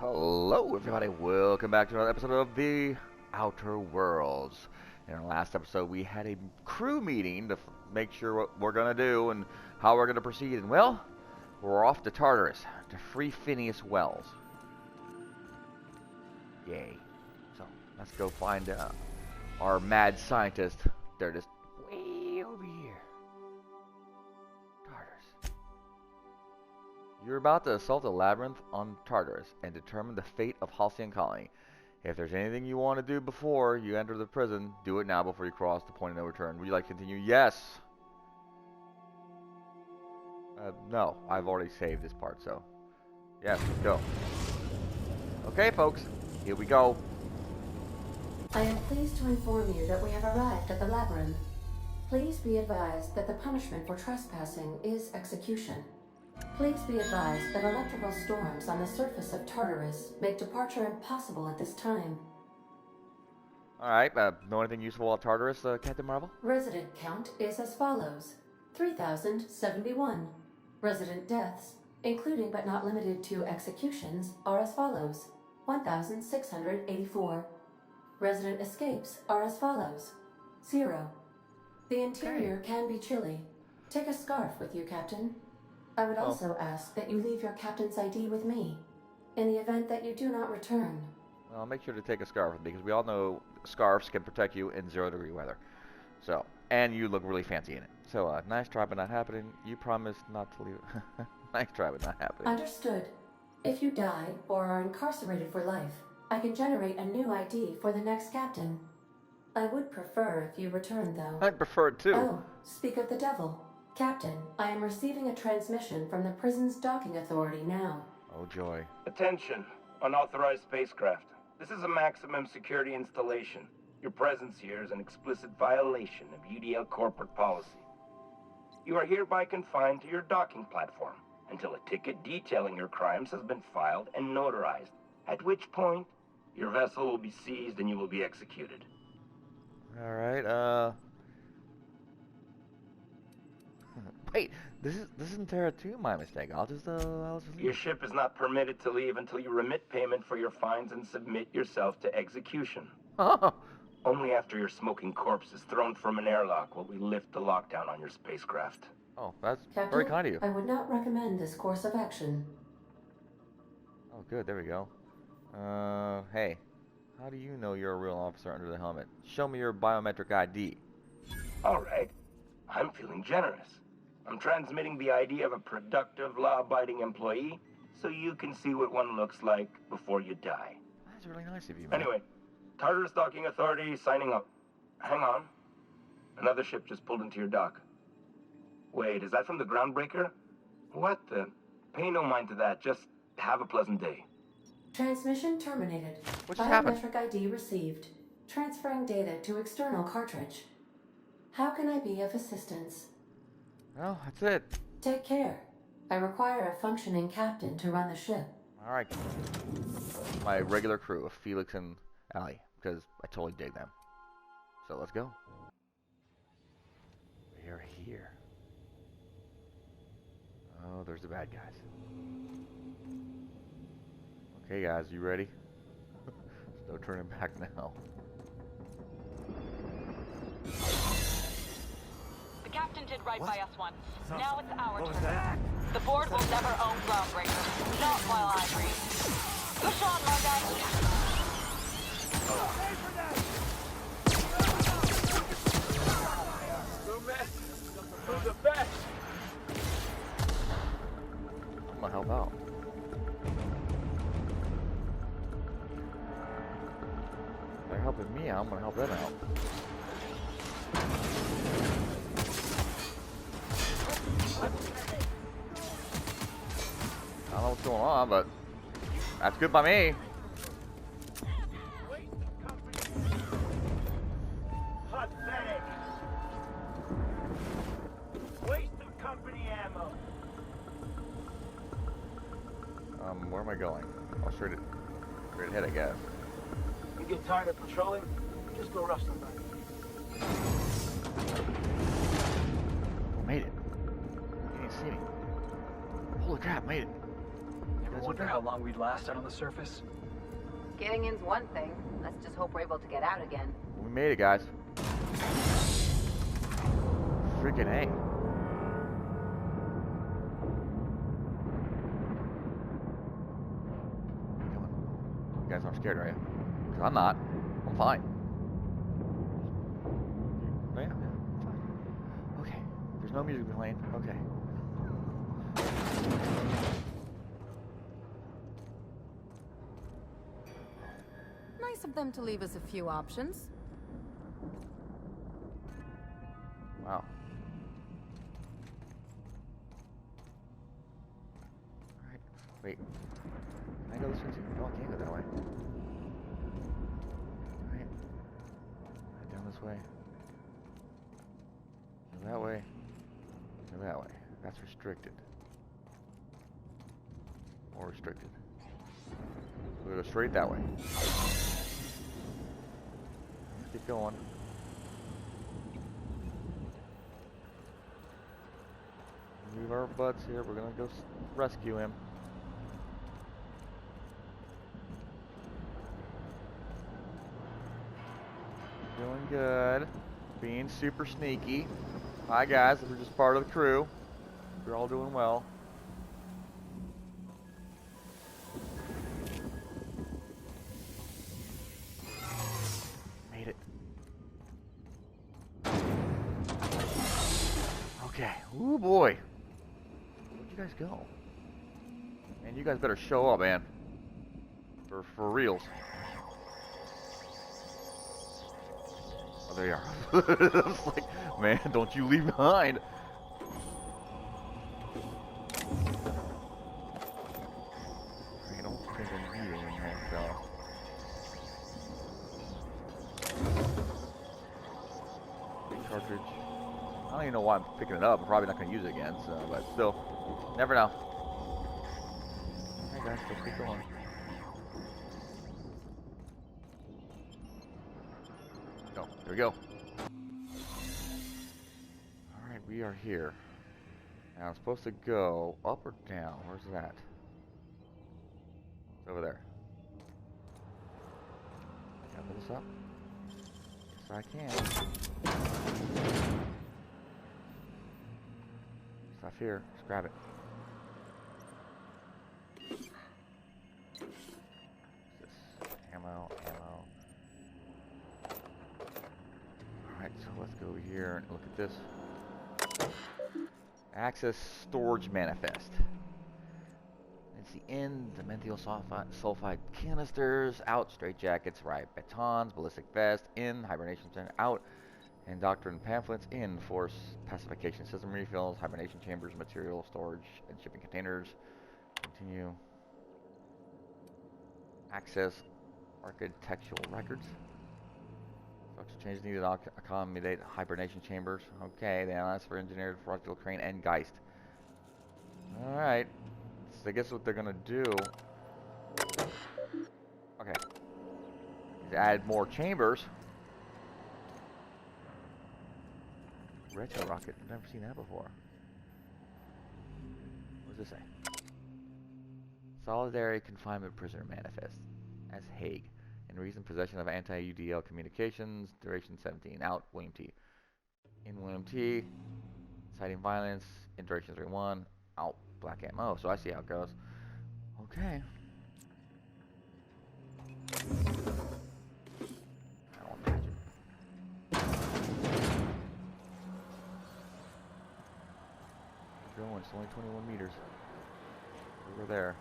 Hello, everybody. Welcome back to another episode of The Outer Worlds. In our last episode, we had a crew meeting to make sure what we're going to do and how we're going to proceed. And, well, we're off to Tartarus to free Phineas Wells. Yay. So, let's go find our mad scientist. They're just way over here. Tartarus. You're about to assault a labyrinth on Tartarus and determine the fate of Halcyon Colony. If there's anything you want to do before you enter the prison, do it now before you cross the point of no return. Would you like to continue? Yes! No, I've already saved this part, so... Yes, let's go. Okay, folks, here we go. I am pleased to inform you that we have arrived at the labyrinth. Please be advised that the punishment for trespassing is execution. Please be advised that electrical storms on the surface of Tartarus make departure impossible at this time. Alright, know anything useful about Tartarus, Captain Marvel? Resident count is as follows: 3,071. Resident deaths, including but not limited to executions, are as follows: 1,684. Resident escapes are as follows: 0. The interior can be chilly. Take a scarf with you, Captain. I would also ask that you leave your captain's ID with me, in the event that you do not return. Well, make sure to take a scarf with me, because we all know scarves can protect you in 0-degree weather. So, and you look really fancy in it. So, nice try but not happening. You promised not to leave. Nice try but not happening. Understood. If you die or are incarcerated for life, I can generate a new ID for the next captain. I would prefer if you returned, though. I'd prefer it too. Oh, speak of the devil. Captain, I am receiving a transmission from the prison's docking authority now. Oh, joy. Attention, unauthorized spacecraft. This is a maximum security installation. Your presence here is an explicit violation of UDL corporate policy. You are hereby confined to your docking platform until a ticket detailing your crimes has been filed and notarized, at which point your vessel will be seized and you will be executed. Alright, Wait, this isn't Terra 2, my mistake. I'll just Your ship is not permitted to leave until you remit payment for your fines and submit yourself to execution. Oh. Only after your smoking corpse is thrown from an airlock will we lift the lockdown on your spacecraft. Oh, that's Captain, very kind of you. I would not recommend this course of action. Oh, good. There we go. Hey. How do you know you're a real officer under the helmet? Show me your biometric ID. Alright. I'm feeling generous. I'm transmitting the ID of a productive, law-abiding employee so you can see what one looks like before you die. That's really nice of you, man. Anyway, Tartarus Docking Authority signing up. Hang on. Another ship just pulled into your dock. Wait, is that from the Groundbreaker? What the? Pay no mind to that. Just have a pleasant day. Transmission terminated. What just happened? Biometric ID received. Transferring data to external cartridge. How can I be of assistance? Well, that's it. Take care. I require a functioning captain to run the ship. Alright. My regular crew of Felix and Allie, because I totally dig them. So let's go. We're here. Oh, there's the bad guys. Okay, guys, you ready? There's no turning back now. The captain did right by us once. Now it's our turn. The board will never own Groundbreaker. Not while I breathe. Push on, my guy. Who's the best? I'm gonna help out. They're helping me out, I'm gonna help them out. I don't know what's going on, but that's good by me. Pathetic. Waste of company ammo. Where am I going? Oh, straight ahead, I guess. You get tired of patrolling, just go rough somebody. I made it. You didn't see me. Holy crap, made it. wonder how long we'd last out on the surface. Getting in's one thing. Let's just hope we're able to get out again. We made it, guys. Freaking A. You guys aren't scared, are you? Because I'm not. I'm fine. Yeah, fine. Okay. There's no music playing. Okay. Nice of them to leave us a few options. Wow. Alright. Wait. Can I go this way too? No, I can't go that way. Alright. Head down this way. Go that way. Go that way. That's restricted. More restricted. We'll go straight that way. Let's keep going. Leave our butts here. We're gonna go rescue him. Doing good. Being super sneaky. Hi guys, we're just part of the crew. We're all doing well. Made it. Okay. Ooh boy. Where'd you guys go? Man, you guys better show up, man. For reals. Oh, there you are. I was like, man, don't you leave behind. I don't think I need it in here, so. Big cartridge. I don't even know why I'm picking it up. I'm probably not going to use it again, so, but still, never know. Hey guys, let's keep going. Go. There we go. Alright, we are here. Now I'm supposed to go up or down. Where's that? It's over there. Can I pull this up? Yes, I can. Stuff here. Just grab it. What's this? Ammo, ammo. Alright, so let's go over here and look at this. Access storage manifest. It's the in, the methyl sulfide canisters, out, straitjackets, riot batons, ballistic vest, in, hibernation center, out, and doctrine pamphlets, in, force pacification system refills, hibernation chambers, material storage, and shipping containers. Continue. Access architectural records. Structure changes needed to accommodate hibernation chambers. Okay, the analysis for engineered fractal crane and Geist. Alright. So I guess what they're gonna do. Okay. Is add more chambers. Retro rocket. I've never seen that before. What does this say? Solitary confinement prisoner manifest. As Hague. In reason, possession of anti-UDL communications, duration 17. Out, William T. In William T. Citing violence, in duration 31. Out, Black ammo. So I see how it goes. Okay. I won't touch it. Keep going, it's only 21 meters. Over there.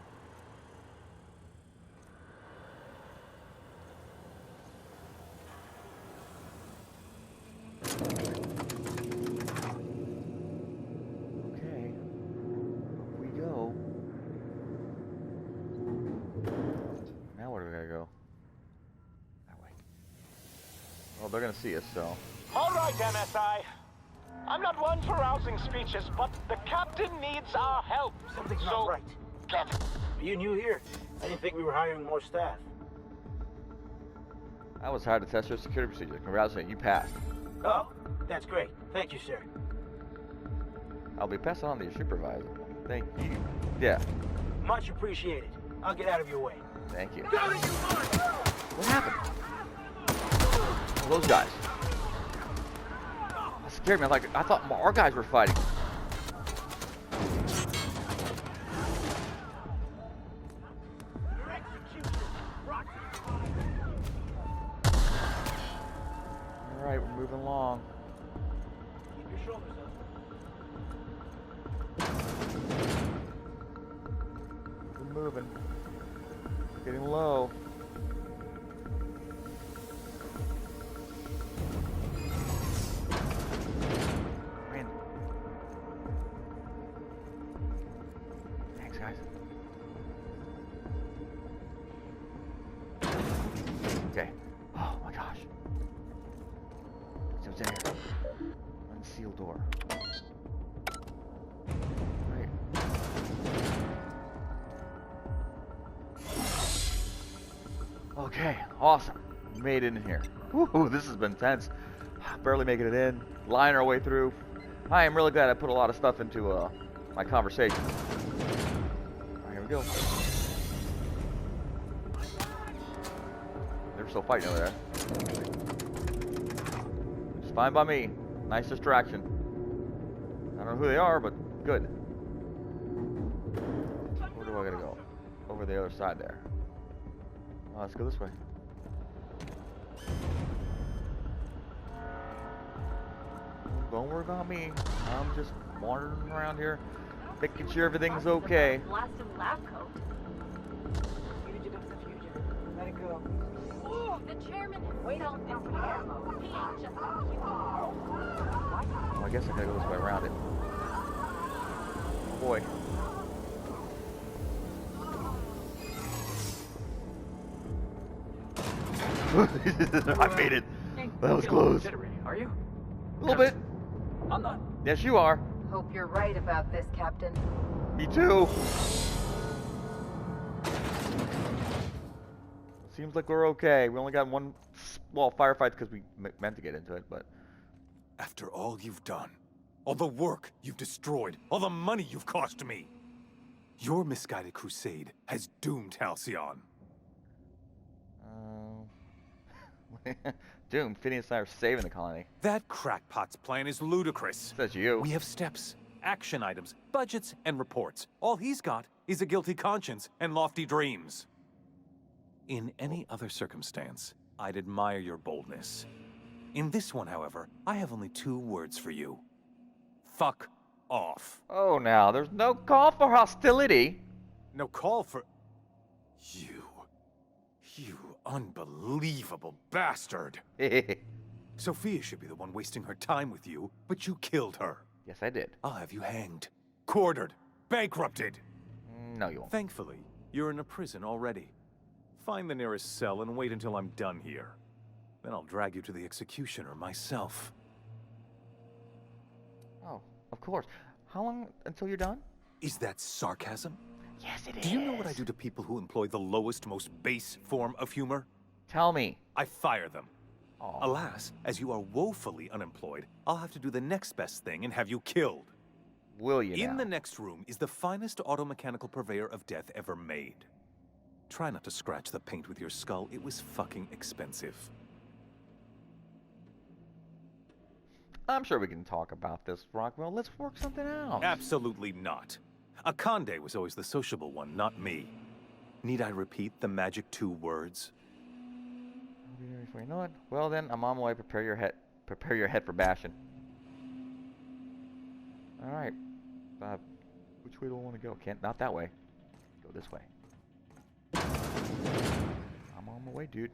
They're gonna see us, so. All right, MSI. I'm not one for rousing speeches, but the captain needs our help. Something's not right. Get it. Are you new here? I didn't think we were hiring more staff. I was hired to test your security procedures. Congratulations, you passed. Oh, that's great. Thank you, sir. I'll be passing on to your supervisor. Thank you. Yeah. Much appreciated. I'll get out of your way. Thank you. What happened? Oh, those guys. That scared me. I thought our guys were fighting. Alright, we're moving along. Keep your shoulders up. We're moving. Getting low. Man. Thanks, guys. Okay. Oh my gosh. So it's in here. Unsealed door. Right. Okay, awesome. Made it in here. Woohoo, this has been tense. Barely making it in. Lying our way through. I am really glad I put a lot of stuff into my conversation. Alright, here we go. They're still fighting over there. It's fine by me. Nice distraction. I don't know who they are, but good. Where do I gotta go? Over the other side there. Oh, let's go this way. Don't worry about me. I'm just wandering around here, making sure everything's okay. Blasted lab coat. Fugitive the fugitive. Let it go. Ooh, the chairman himself is here. He ain't just a human. Well, I guess I gotta go this way around it. Oh boy. I made it. That was close. Are you? A little bit. I'm not. Yes, you are. Hope you're right about this, Captain. Me too. Seems like we're okay. We only got one small firefight because we meant to get into it, but... After all you've done, all the work you've destroyed, all the money you've cost me, your misguided crusade has doomed Halcyon. Doom, Phineas and I are saving the colony. That crackpot's plan is ludicrous. Says you. We have steps, action items, budgets, and reports. All he's got is a guilty conscience and lofty dreams. In any other circumstance, I'd admire your boldness. In this one, however, I have only 2 words for you. Fuck off. Oh, now, there's no call for hostility. No call for... You unbelievable bastard. Sophia should be the one wasting her time with you, but you killed her. Yes, I did. I'll have you hanged, quartered, bankrupted. No, you won't. Thankfully, you're in a prison already. Find the nearest cell and wait until I'm done here. Then I'll drag you to the executioner myself. Oh, of course. How long until you're done? Is that sarcasm? Yes, it is. Do you know what I do to people who employ the lowest, most base form of humor? Tell me. I fire them. Aw. Alas, as you are woefully unemployed, I'll have to do the next best thing and have you killed. Will you In now? the next room is the finest automechanical purveyor of death ever made. Try not to scratch the paint with your skull. It was fucking expensive. I'm sure we can talk about this, Rockwell. Let's work something out. Absolutely not. Akande was always the sociable one, not me. Need I repeat the magic 2 words? You know what? Well then, I'm on my way. Prepare your head for bashing. All right. Which way do I want to go? Not that way. Go this way. I'm on my way, dude.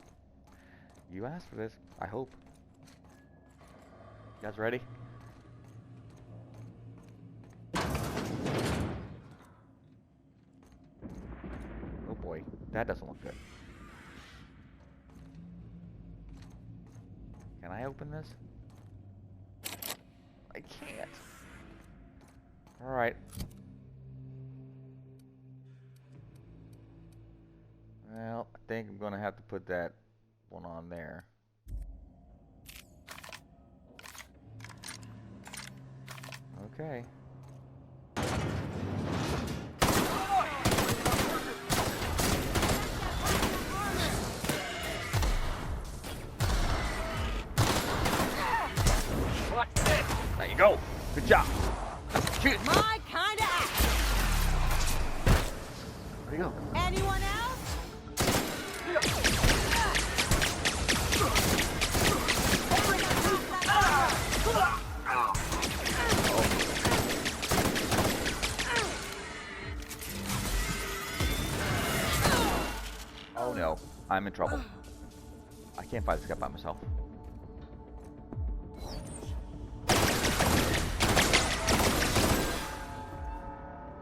You asked for this. I hope. You guys ready? Oh boy, that doesn't look good. Can I open this? I can't. Alright. Well, I think I'm gonna have to put that one on there. Okay. Anyone else? Oh no, I'm in trouble. I can't fight this guy by myself.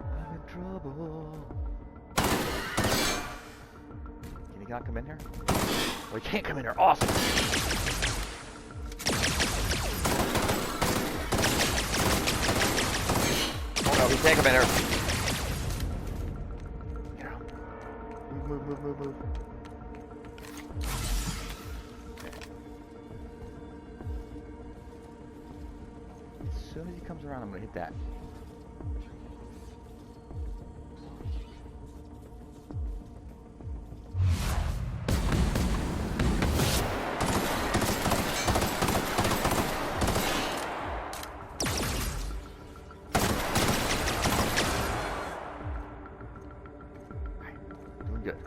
I'm in trouble. Can he not come in here? Oh, he can't come in here. Awesome. Oh no, he can't come in here. Yeah. Move. As soon as he comes around, I'm gonna hit that. Alright, doing good.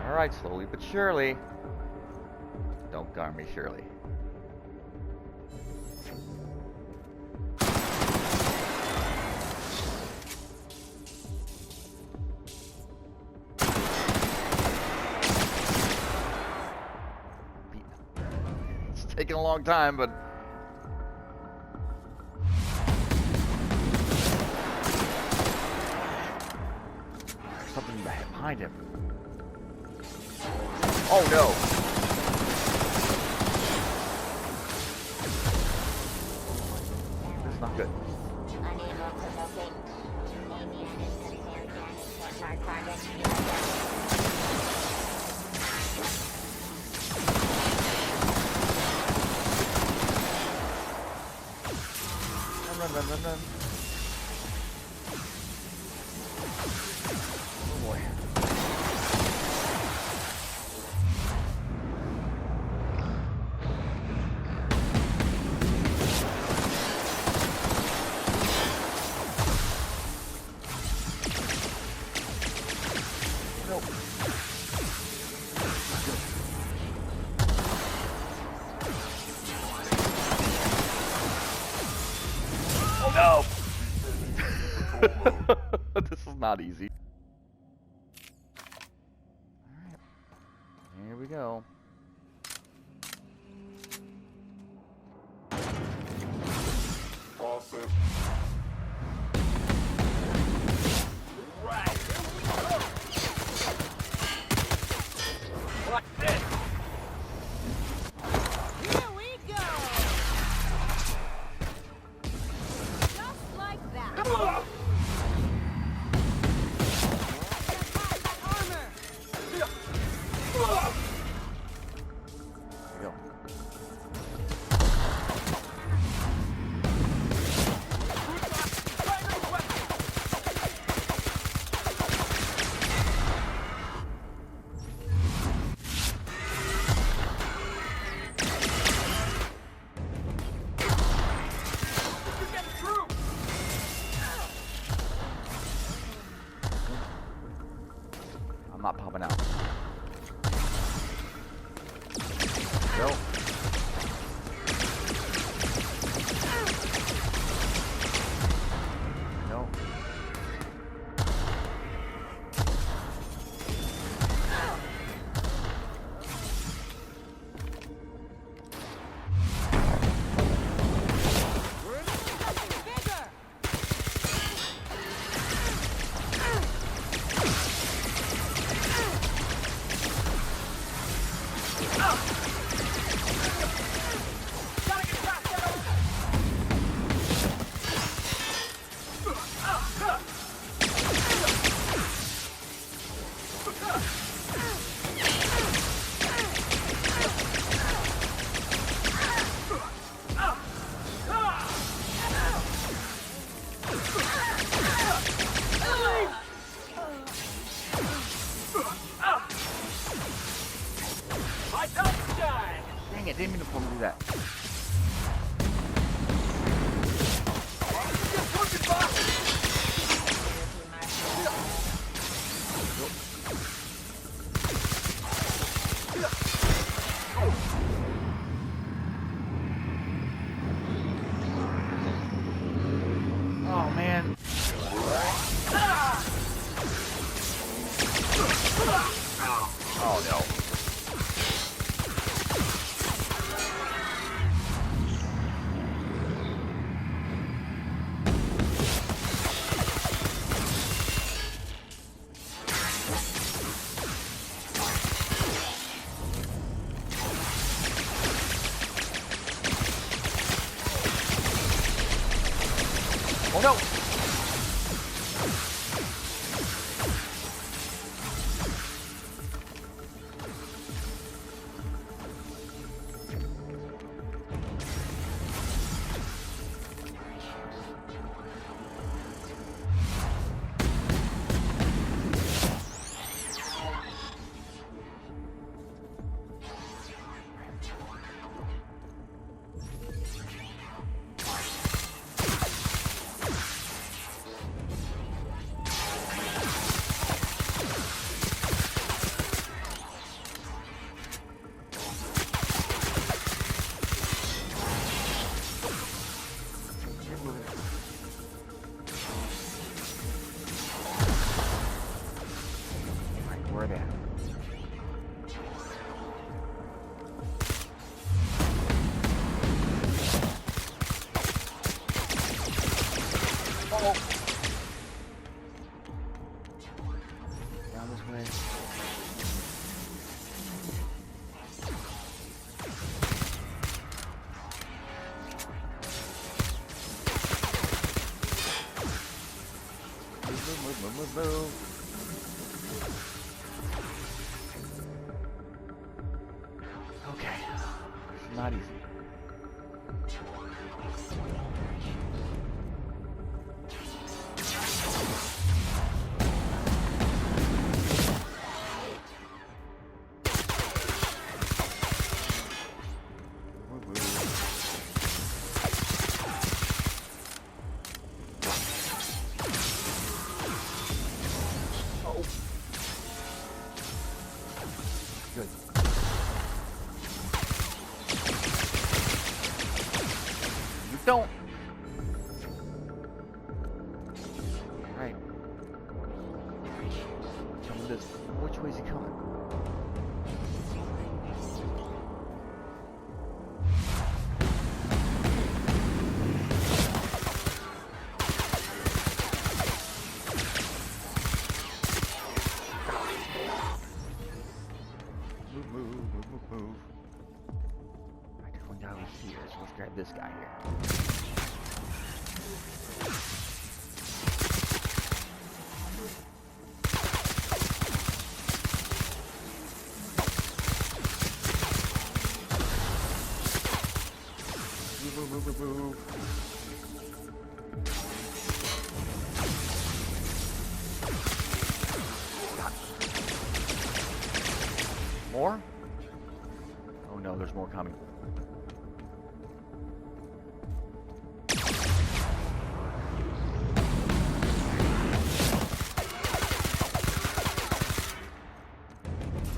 Alright, slowly but surely. Don't garm me, Shirley. It's taking a long time, but there's something behind him. Oh no! That's not good. Run. Oh boy. Nope. Oh no! This is not easy. Alright. Here we go. Awesome. Here we go! Just like that. Come on! Armor! There we go. I'm not popping out. Go. No. Bigger! Dang it, didn't mean to do that. Oh no! Where are they at? Oh! Down this way. Move. Okay. It's not easy. Oh. Good. You don't. Right. Tell me this. Which way is he coming? Move. Alright, there's one guy over here, so let's grab this guy here. Move. More? Oh no, there's more coming.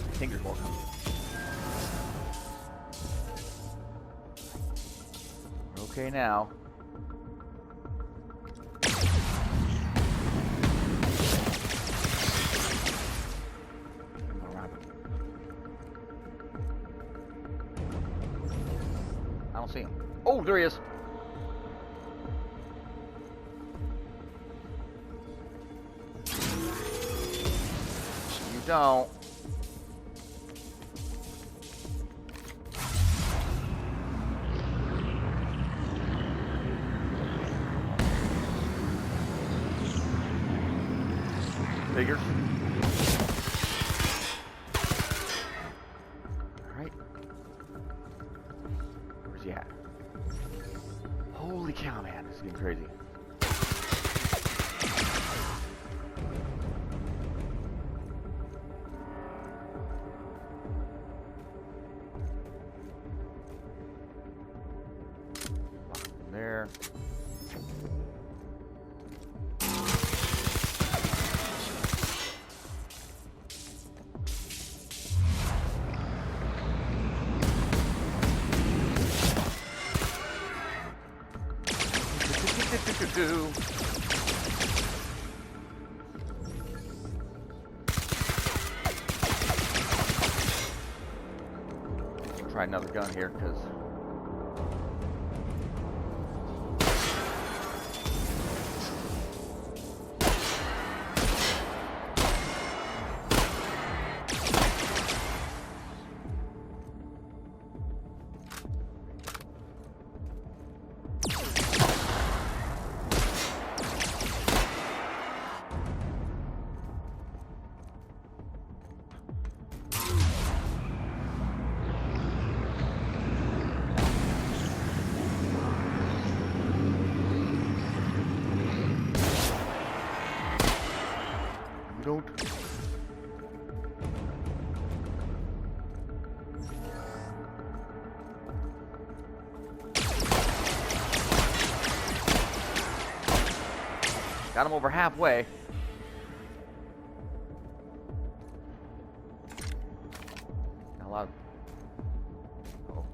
I think there's more coming. Okay now. I don't see him. Oh, there he is. You don't. Figures. Alright. Where's he at? Holy cow, man. This is getting crazy. There. Try another gun here, because Don't. Got him over halfway. Not allowed. Oh.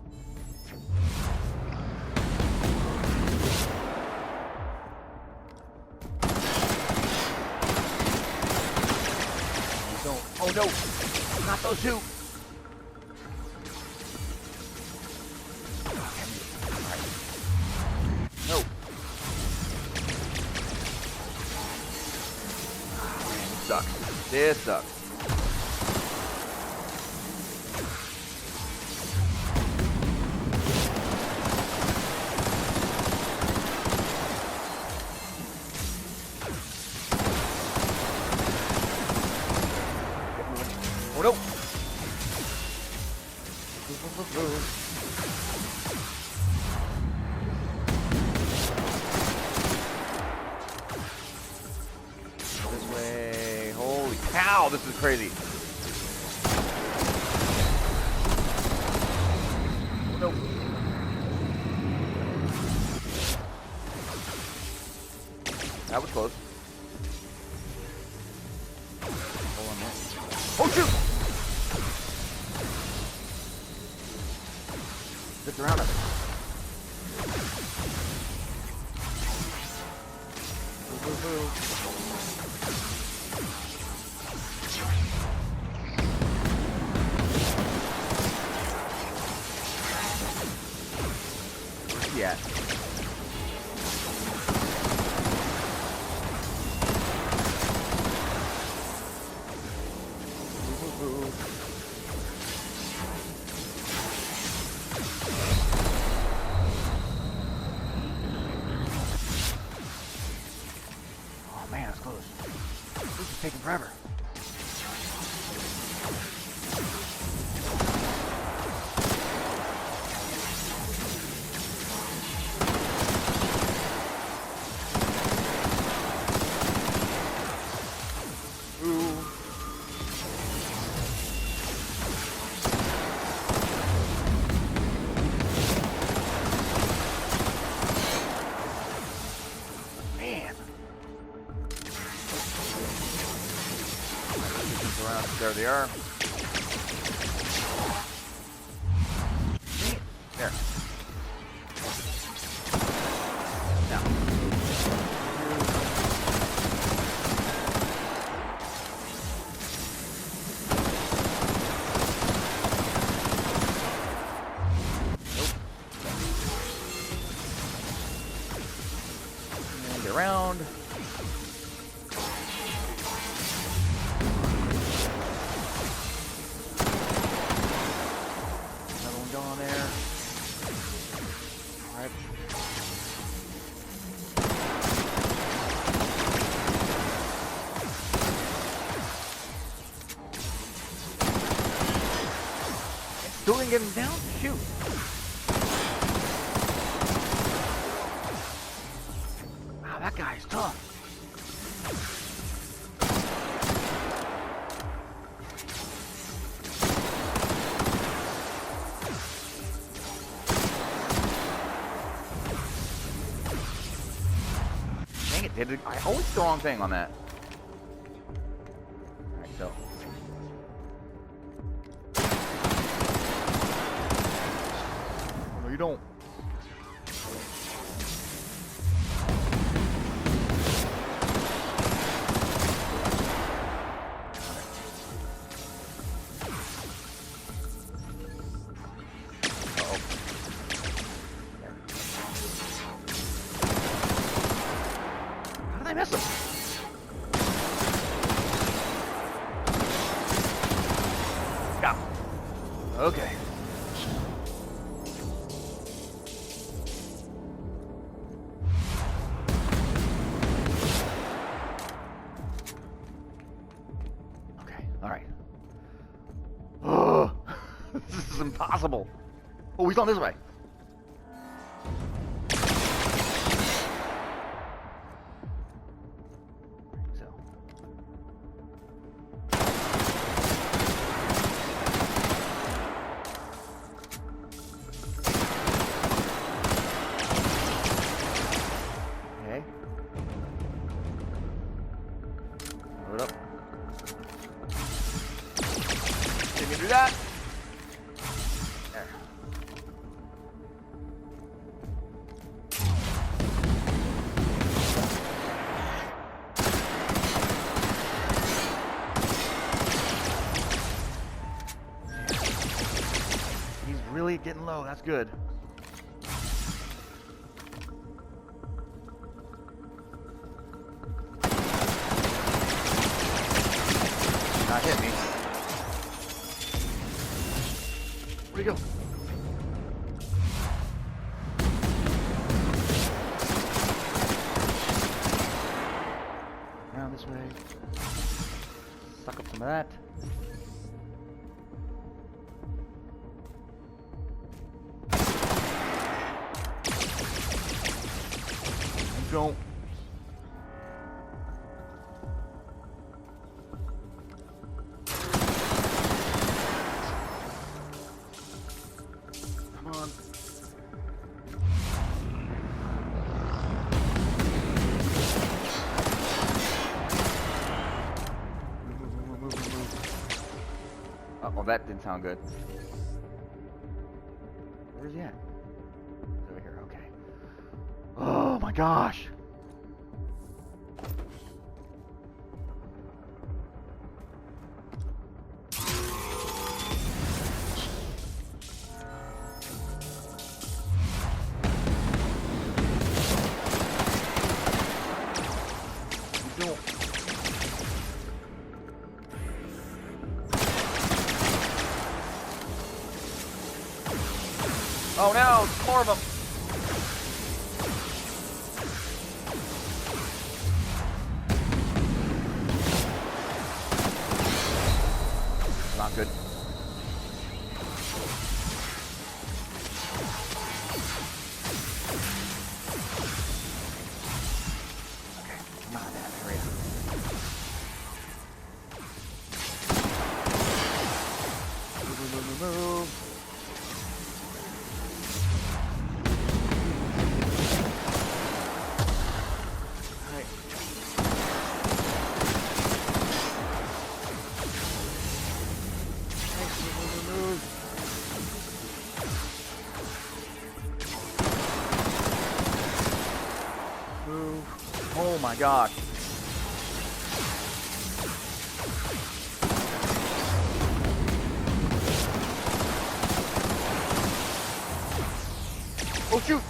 Don't. Oh no! Not those two! No. Sucks. This sucks. Oh no! This way. Holy cow, this is crazy. Oh no. That was close. Hold on a minute. Oh shoot! It's around us. Where's he at? Oh man, it's close. This is taking forever. Ooh. Man. Around. There they are. There. Now. Nope. And get around. On there. All right. Still didn't get him down? Shoot. Wow, that guy's tough. Dang it, did it? I always do the wrong thing on that. Alright, so. Oh, no, you don't. I miss him. Got him. Okay. Okay. All right. Oh, this is impossible. Oh, he's on this way. do that. There. He's really getting low. That's good. Not hit me. Where'd he go? Around this way. Suck up some of that. Don't. Come on. Move. Oh, that didn't sound good. Where's he at? He's over here, okay. Oh my gosh! Oh no, more of them. Not good. Okay, come on, man, hurry up. Move. Oh my gosh. Oh shoot.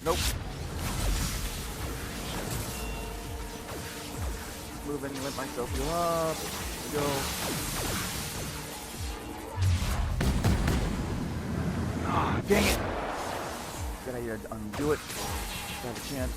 Nope. Move and let myself go up. Go. Ah, dang it. Good idea to undo it. I have a chance.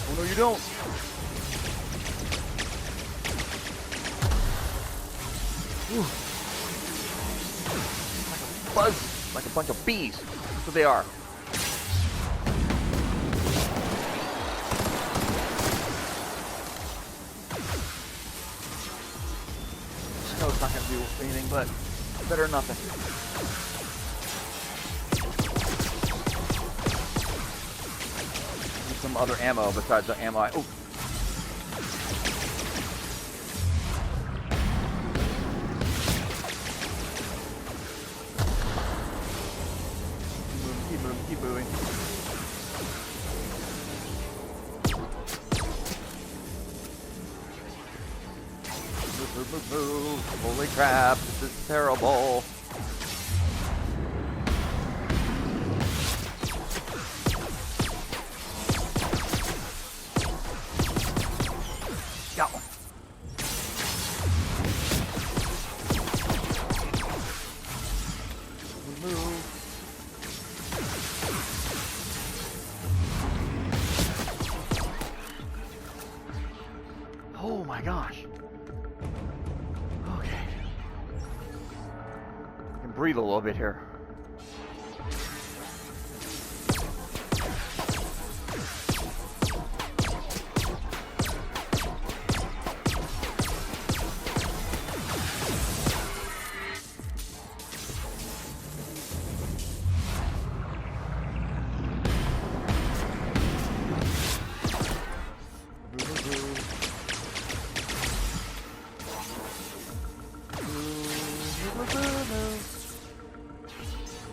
Oh no, you don't. Whew. Like a buzz, like a bunch of bees. That's what they are. I know it's not gonna do anything, but better than nothing. Some other ammo besides the ammo. Oh. Keep moving. Move. Holy crap, this is terrible. Got one. Move. breathe a little bit here.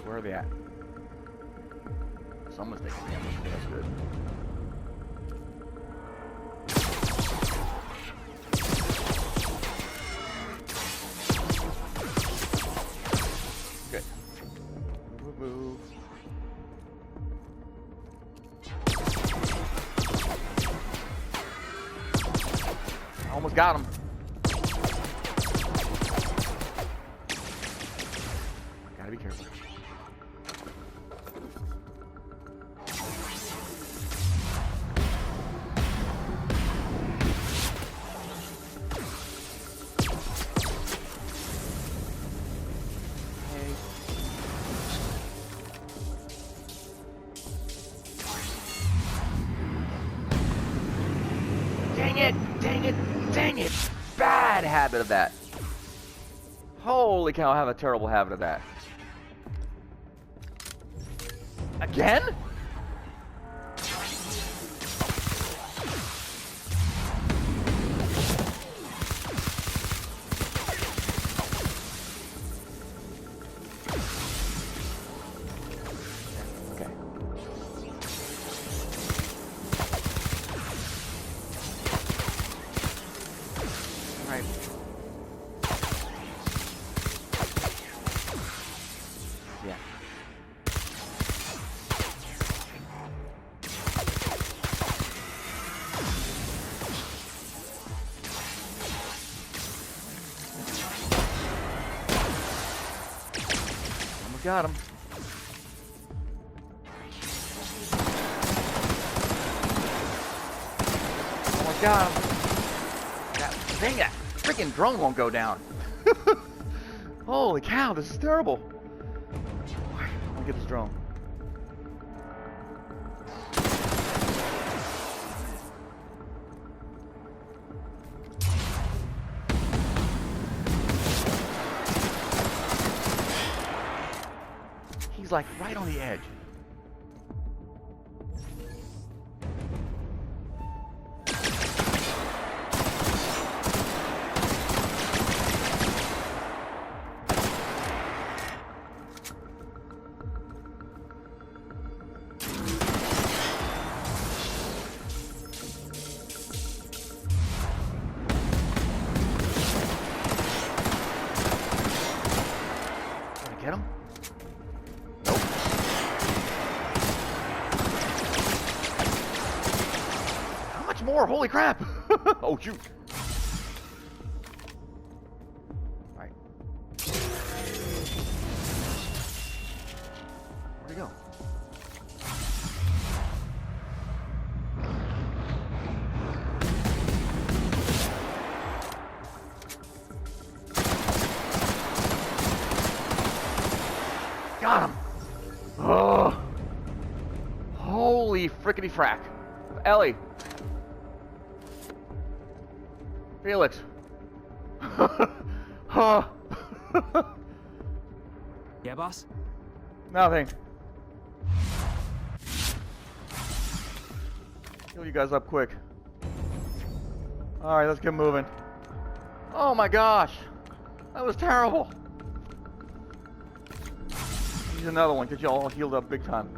Where are they at? Someone's taking damage. That's good. Good. Move. Almost got him. Gotta be careful. Dang it! Dang it! Dang it! Bad habit of that. Holy cow, I have a terrible habit of that. Again? Okay. All right. Yeah. Almost got him. Almost got him. Dang it! Freaking drone won't go down. Holy cow, this is terrible. Let me get this drone. He's like right on the edge. Get him? Nope. How much more? Holy crap! Oh shoot! All right. Where'd he go? Got him! Oh! Holy frickety frack. Ellie. Felix. Huh. Yeah, boss? Nothing. Heal you guys up quick. Alright, let's get moving. Oh my gosh! That was terrible! Use another one, get you all healed up big time.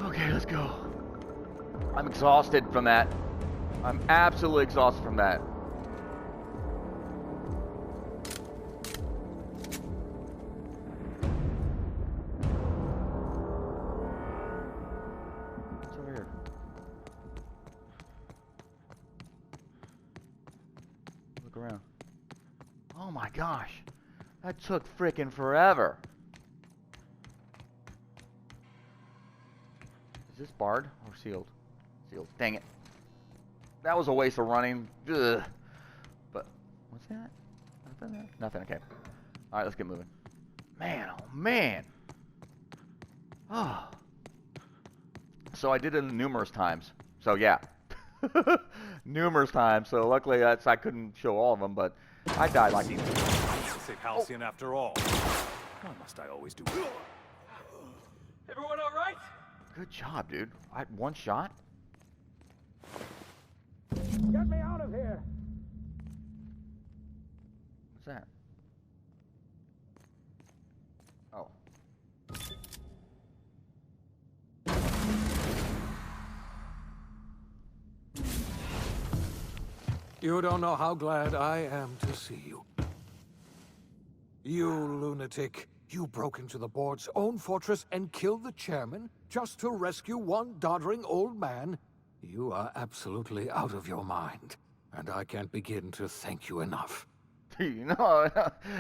Okay, let's go. I'm exhausted from that. I'm absolutely exhausted from that. What's over here? Look around. Oh my gosh. That took frickin' forever. Is this barred or sealed? Sealed. Dang it. That was a waste of running. Ugh. But What's that? Nothing there? Nothing, okay. Alright, let's get moving. Man, oh man! Oh. So I did it numerous times. So yeah. Numerous times. So luckily I couldn't show all of them, but I died like these. Save Halcyon after all. Why must I always do it? Everyone all right? Good job, dude. I had one shot. Get me out of here. What's that? Oh. You don't know how glad I am to see you. You lunatic. You broke into the board's own fortress and killed the chairman just to rescue one doddering old man? You are absolutely out of your mind, and I can't begin to thank you enough. You know,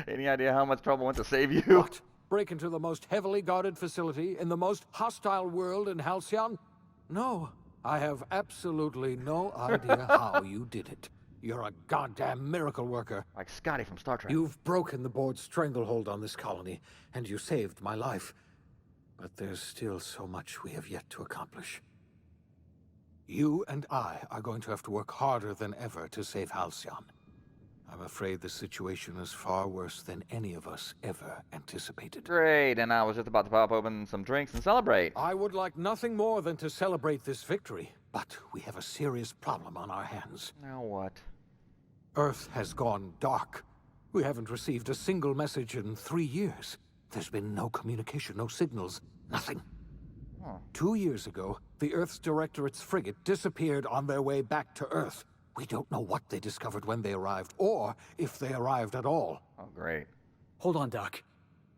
any idea how much trouble went to save you? What? Break into the most heavily guarded facility in the most hostile world in Halcyon? No, I have absolutely no idea how you did it. You're a goddamn miracle worker. Like Scotty from Star Trek. You've broken the board's stranglehold on this colony, and you saved my life. But there's still so much we have yet to accomplish. You and I are going to have to work harder than ever to save Halcyon. I'm afraid the situation is far worse than any of us ever anticipated. Great, and I was just about to pop open some drinks and celebrate. I would like nothing more than to celebrate this victory, but we have a serious problem on our hands. Now what? Earth has gone dark. We haven't received a single message in 3 years. There's been no communication, no signals, nothing. Huh. 2 years ago, the Earth's Directorate's frigate disappeared on their way back to Earth. We don't know what they discovered when they arrived, or if they arrived at all. Oh, great. Hold on, Doc.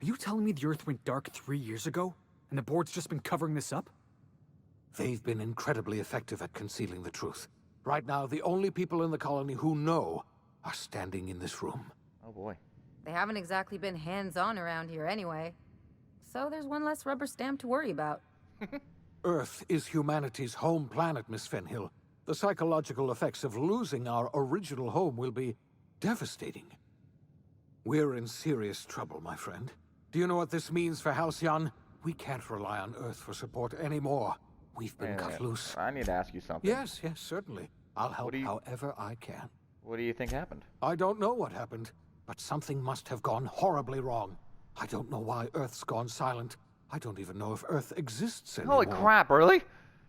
Are you telling me the Earth went dark 3 years ago, and the board's just been covering this up? They've been incredibly effective at concealing the truth. Right now, the only people in the colony who know are standing in this room. Oh, boy. They haven't exactly been hands-on around here anyway. So there's one less rubber stamp to worry about. Earth is humanity's home planet, Miss Fenhill. The psychological effects of losing our original home will be devastating. We're in serious trouble, my friend. Do you know what this means for Halcyon? We can't rely on Earth for support anymore. We've been cut loose. I need to ask you something. Yes, certainly. I'll help however I can. What do you think happened? I don't know what happened, but something must have gone horribly wrong. I don't know why Earth's gone silent. I don't even know if Earth exists anymore. Holy crap, really?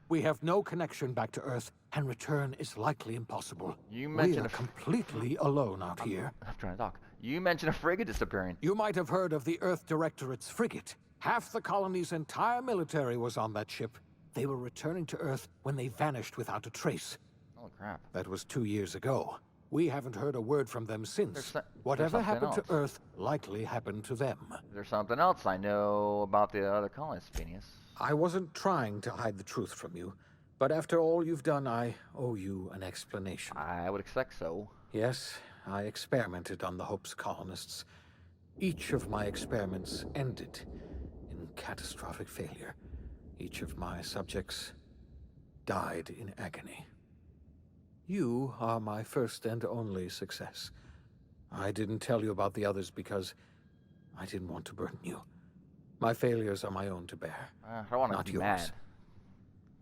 We have no connection back to Earth, and return is likely impossible. You mentioned we are completely alone out here. I'm trying to talk. You mentioned a frigate disappearing. You might have heard of the Earth Directorate's frigate. Half the colony's entire military was on that ship. They were returning to Earth when they vanished without a trace. Holy crap. That was 2 years ago. We haven't heard a word from them since. Whatever happened to Earth likely happened to them. There's something else I know about the other colonists, Phineas. I wasn't trying to hide the truth from you, but after all you've done, I owe you an explanation. I would expect so. Yes, I experimented on the Hope's colonists. Each of my experiments ended in catastrophic failure. Each of my subjects died in agony. You are my first and only success. I didn't tell you about the others because I didn't want to burden you. My failures are my own to bear. I don't want to be yours.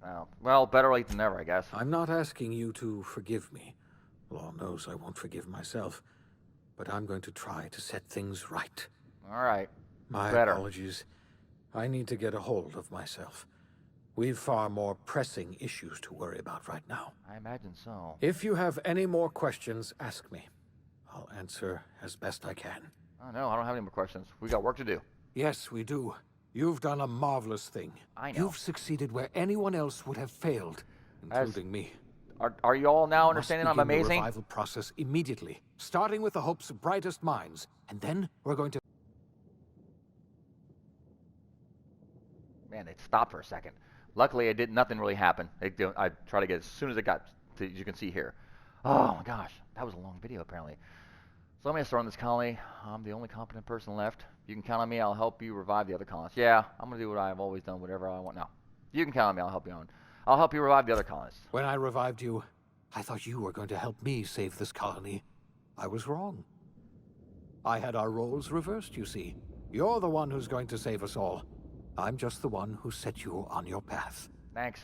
mad. Well, better late than never, I guess. I'm not asking you to forgive me. Law knows I won't forgive myself. But I'm going to try to set things right. All right. My apologies. I need to get a hold of myself. We've far more pressing issues to worry about right now. I imagine so. If you have any more questions, ask me. I'll answer as best I can. Oh, no, I don't have any more questions. We got work to do. Yes, we do. You've done a marvelous thing. I know. You've succeeded where anyone else would have failed, including me. Are you all now understanding I'm amazing? The revival process immediately, starting with the Hope's brightest minds, and then we're going to... Man, they stopped for a second. Luckily, nothing really happened. I tried to get as soon as it got to, as you can see here. Oh my gosh, that was a long video apparently. So let me start on this colony. I'm the only competent person left. You can count on me. I'll help you revive the other colonists. Yeah, I'm gonna do what I've always done, whatever I want. No, you can count on me. I'll help you on. I'll help you revive the other colonists. When I revived you, I thought you were going to help me save this colony. I was wrong. I had our roles reversed, you see. You're the one who's going to save us all. I'm just the one who set you on your path. Thanks.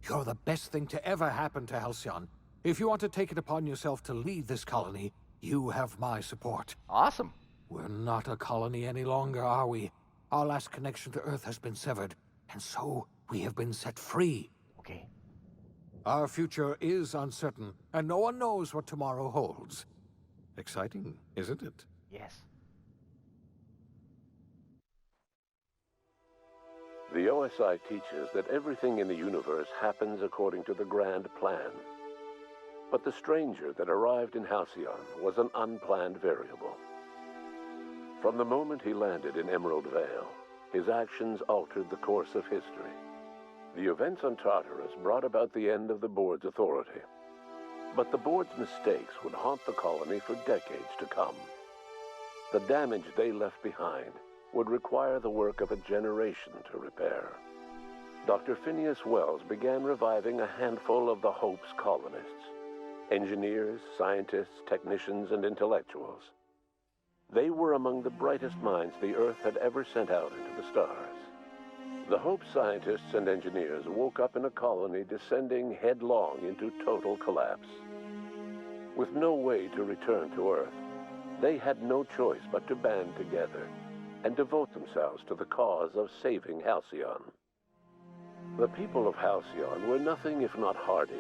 You're the best thing to ever happen to Halcyon. If you want to take it upon yourself to lead this colony, you have my support. Awesome. We're not a colony any longer, are we? Our last connection to Earth has been severed, and so we have been set free. Okay. Our future is uncertain, and no one knows what tomorrow holds. Exciting, isn't it? Yes. The OSI teaches that everything in the universe happens according to the grand plan. But the stranger that arrived in Halcyon was an unplanned variable. From the moment he landed in Emerald Vale, his actions altered the course of history. The events on Tartarus brought about the end of the board's authority. But the board's mistakes would haunt the colony for decades to come. The damage they left behind would require the work of a generation to repair. Dr. Phineas Wells began reviving a handful of the Hope's colonists. Engineers, scientists, technicians, and intellectuals. They were among the brightest minds the Earth had ever sent out into the stars. The Hope scientists and engineers woke up in a colony descending headlong into total collapse. With no way to return to Earth, they had no choice but to band together and devote themselves to the cause of saving Halcyon. The people of Halcyon were nothing if not hardy.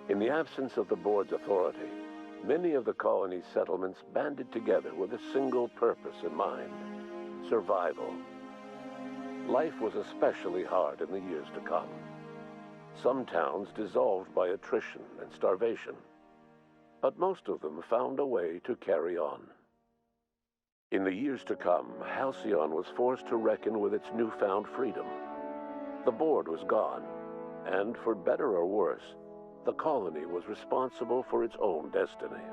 In the absence of the board's authority, many of the colony's settlements banded together with a single purpose in mind: survival. Life was especially hard in the years to come. Some towns dissolved by attrition and starvation, but most of them found a way to carry on. In the years to come, Halcyon was forced to reckon with its newfound freedom. The board was gone, and for better or worse, the colony was responsible for its own destiny.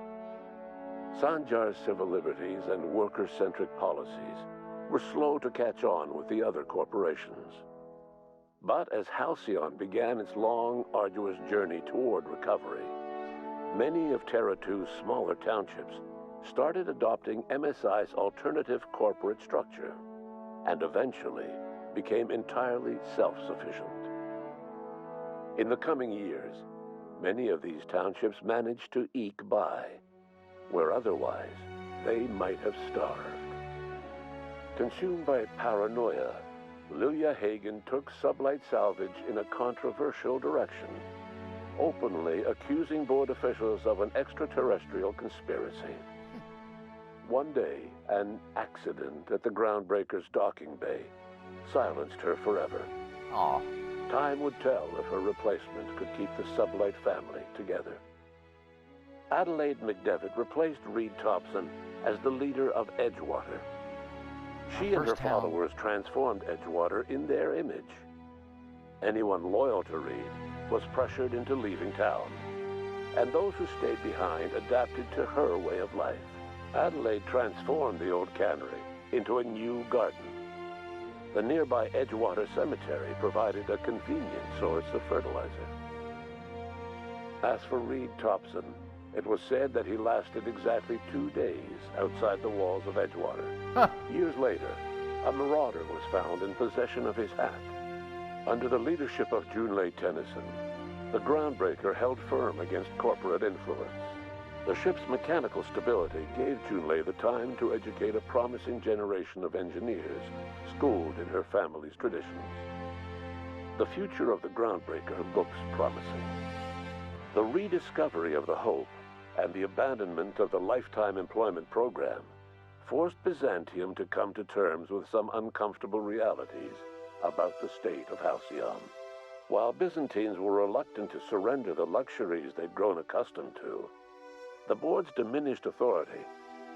Sanjar's civil liberties and worker-centric policies were slow to catch on with the other corporations. But as Halcyon began its long, arduous journey toward recovery, many of Terra 2's smaller townships started adopting MSI's alternative corporate structure, and eventually became entirely self-sufficient. In the coming years, many of these townships managed to eke by, where otherwise they might have starved. Consumed by paranoia, Lilia Hagen took Sublight Salvage in a controversial direction, openly accusing board officials of an extraterrestrial conspiracy. One day, an accident at the Groundbreaker's docking bay silenced her forever. Aw. Time would tell if her replacement could keep the Sublight family together. Adelaide McDevitt replaced Reed Thompson as the leader of Edgewater. She and her followers transformed Edgewater in their image. Anyone loyal to Reed was pressured into leaving town, and those who stayed behind adapted to her way of life. Adelaide transformed the old cannery into a new garden. The nearby Edgewater Cemetery provided a convenient source of fertilizer. As for Reed Thompson, it was said that he lasted exactly 2 days outside the walls of Edgewater. Huh. Years later, a marauder was found in possession of his hat. Under the leadership of Junlei Tennyson, the Groundbreaker held firm against corporate influence. The ship's mechanical stability gave Junlei the time to educate a promising generation of engineers schooled in her family's traditions. The future of the Groundbreaker looks promising. The rediscovery of the Hope and the abandonment of the lifetime employment program forced Byzantium to come to terms with some uncomfortable realities about the state of Halcyon. While Byzantines were reluctant to surrender the luxuries they'd grown accustomed to, the board's diminished authority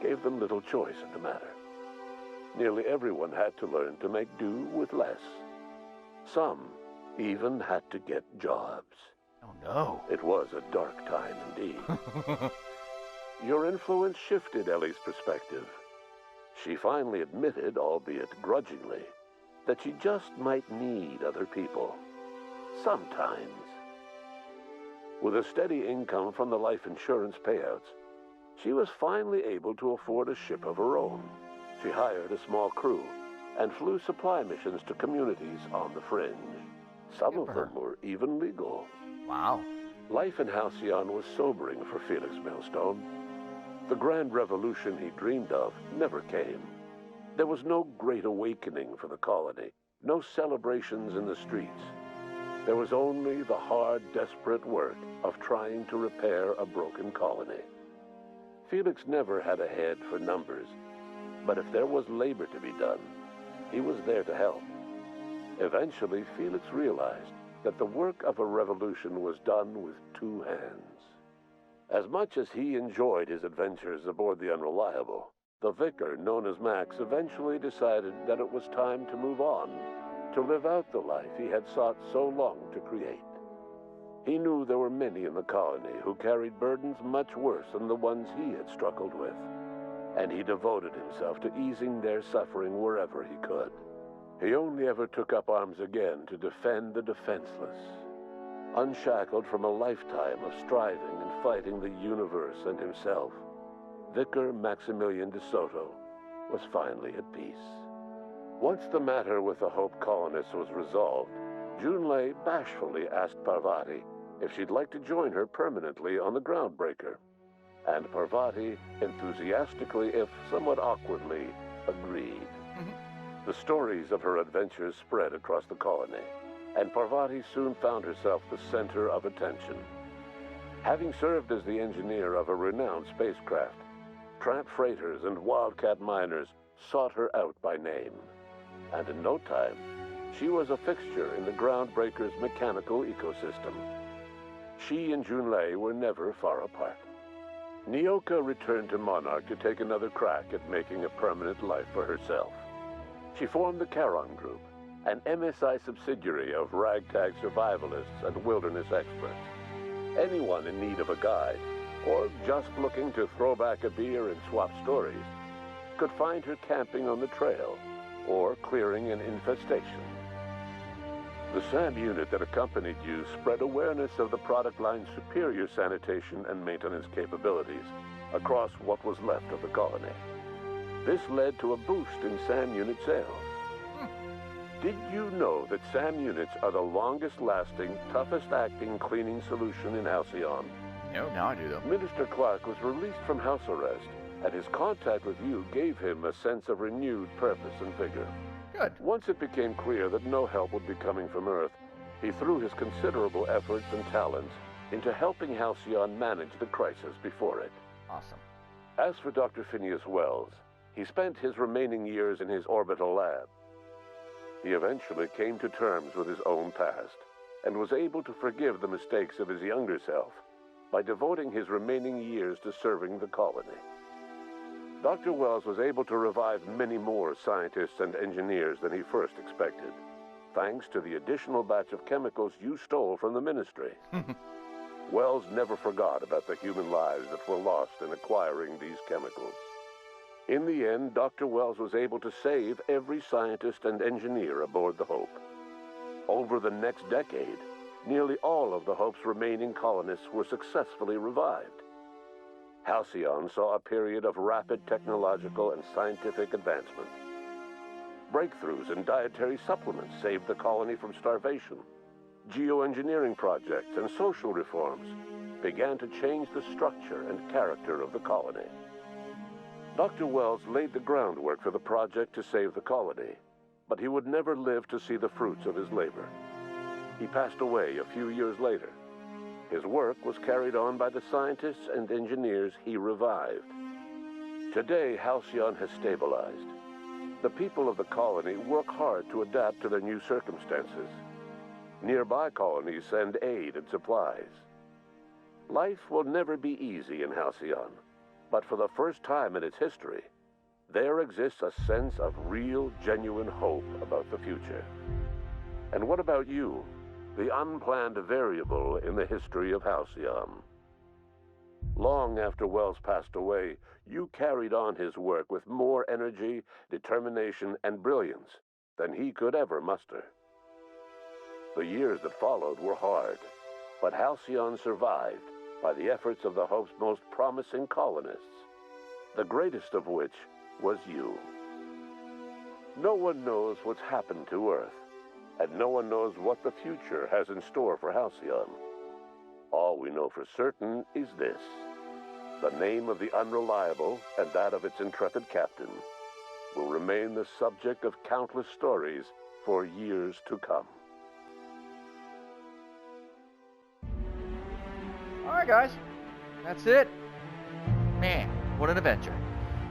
gave them little choice in the matter. Nearly everyone had to learn to make do with less. Some even had to get jobs. Oh no. It was a dark time indeed. Your influence shifted Ellie's perspective. She finally admitted, albeit grudgingly, that she just might need other people. Sometimes. With a steady income from the life insurance payouts, She was finally able to afford a ship of her own. She hired a small crew and flew supply missions to communities on the fringe. Some of them were even legal. Wow. Life in Halcyon was sobering for Felix Millstone. The grand revolution he dreamed of never came. There was no great awakening for the colony, no celebrations in the streets. There was only the hard, desperate work of trying to repair a broken colony. Felix never had a head for numbers, but if there was labor to be done, he was there to help. Eventually, Felix realized that the work of a revolution was done with two hands. As much as he enjoyed his adventures aboard the Unreliable, the vicar, known as Max, eventually decided that it was time to move on, to live out the life he had sought so long to create. He knew there were many in the colony who carried burdens much worse than the ones he had struggled with, and he devoted himself to easing their suffering wherever he could. He only ever took up arms again to defend the defenseless. Unshackled from a lifetime of striving and fighting the universe and himself, Vicar Maximilian de Soto was finally at peace. Once the matter with the Hope colonists was resolved, Junlei bashfully asked Parvati if she'd like to join her permanently on the Groundbreaker. And Parvati enthusiastically, if somewhat awkwardly, agreed. The stories of her adventures spread across the colony, and Parvati soon found herself the center of attention. Having served as the engineer of a renowned spacecraft, tramp freighters and wildcat miners sought her out by name. And in no time, she was a fixture in the Groundbreaker's mechanical ecosystem. She and Junlei were never far apart. Nyoka returned to Monarch to take another crack at making a permanent life for herself. She formed the Charon Group, an MSI subsidiary of ragtag survivalists and wilderness experts. Anyone in need of a guide, or just looking to throw back a beer and swap stories, could find her camping on the trail, or clearing an infestation. The SAM unit that accompanied you spread awareness of the product line's superior sanitation and maintenance capabilities across what was left of the colony. This led to a boost in SAM unit sales. Did you know that SAM units are the longest-lasting, toughest-acting cleaning solution in Halcyon? No, now I do, though. Minister Clark was released from house arrest, and his contact with you gave him a sense of renewed purpose and vigor. Good. Once it became clear that no help would be coming from Earth, he threw his considerable efforts and talents into helping Halcyon manage the crisis before it. Awesome. As for Dr. Phineas Wells, he spent his remaining years in his orbital lab. He eventually came to terms with his own past and was able to forgive the mistakes of his younger self by devoting his remaining years to serving the colony. Dr. Wells was able to revive many more scientists and engineers than he first expected, thanks to the additional batch of chemicals you stole from the Ministry. Wells never forgot about the human lives that were lost in acquiring these chemicals. In the end, Dr. Wells was able to save every scientist and engineer aboard the Hope. Over the next decade, nearly all of the Hope's remaining colonists were successfully revived. Halcyon saw a period of rapid technological and scientific advancement. Breakthroughs in dietary supplements saved the colony from starvation. Geoengineering projects and social reforms began to change the structure and character of the colony. Dr. Wells laid the groundwork for the project to save the colony, but he would never live to see the fruits of his labor. He passed away a few years later. His work was carried on by the scientists and engineers he revived. Today, Halcyon has stabilized. The people of the colony work hard to adapt to their new circumstances. Nearby colonies send aid and supplies. Life will never be easy in Halcyon, but for the first time in its history, there exists a sense of real, genuine hope about the future. And what about you, the unplanned variable in the history of Halcyon? Long after Wells passed away, you carried on his work with more energy, determination, and brilliance than he could ever muster. The years that followed were hard, but Halcyon survived, by the efforts of the Hope's most promising colonists, the greatest of which was you. No one knows what's happened to Earth, and no one knows what the future has in store for Halcyon. All we know for certain is this: the name of the Unreliable and that of its intrepid captain will remain the subject of countless stories for years to come. Alright guys, that's it. Man, what an adventure.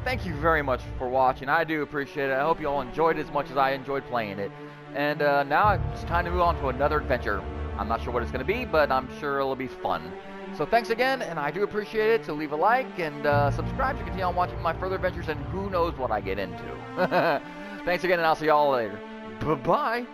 Thank you very much for watching. I do appreciate it. I hope you all enjoyed it as much as I enjoyed playing it. And now it's time to move on to another adventure. I'm not sure what it's going to be, but I'm sure it'll be fun. So thanks again, and I do appreciate it. So leave a like and subscribe to continue on watching my further adventures, and who knows what I get into. Thanks again, and I'll see y'all later. Bye-bye.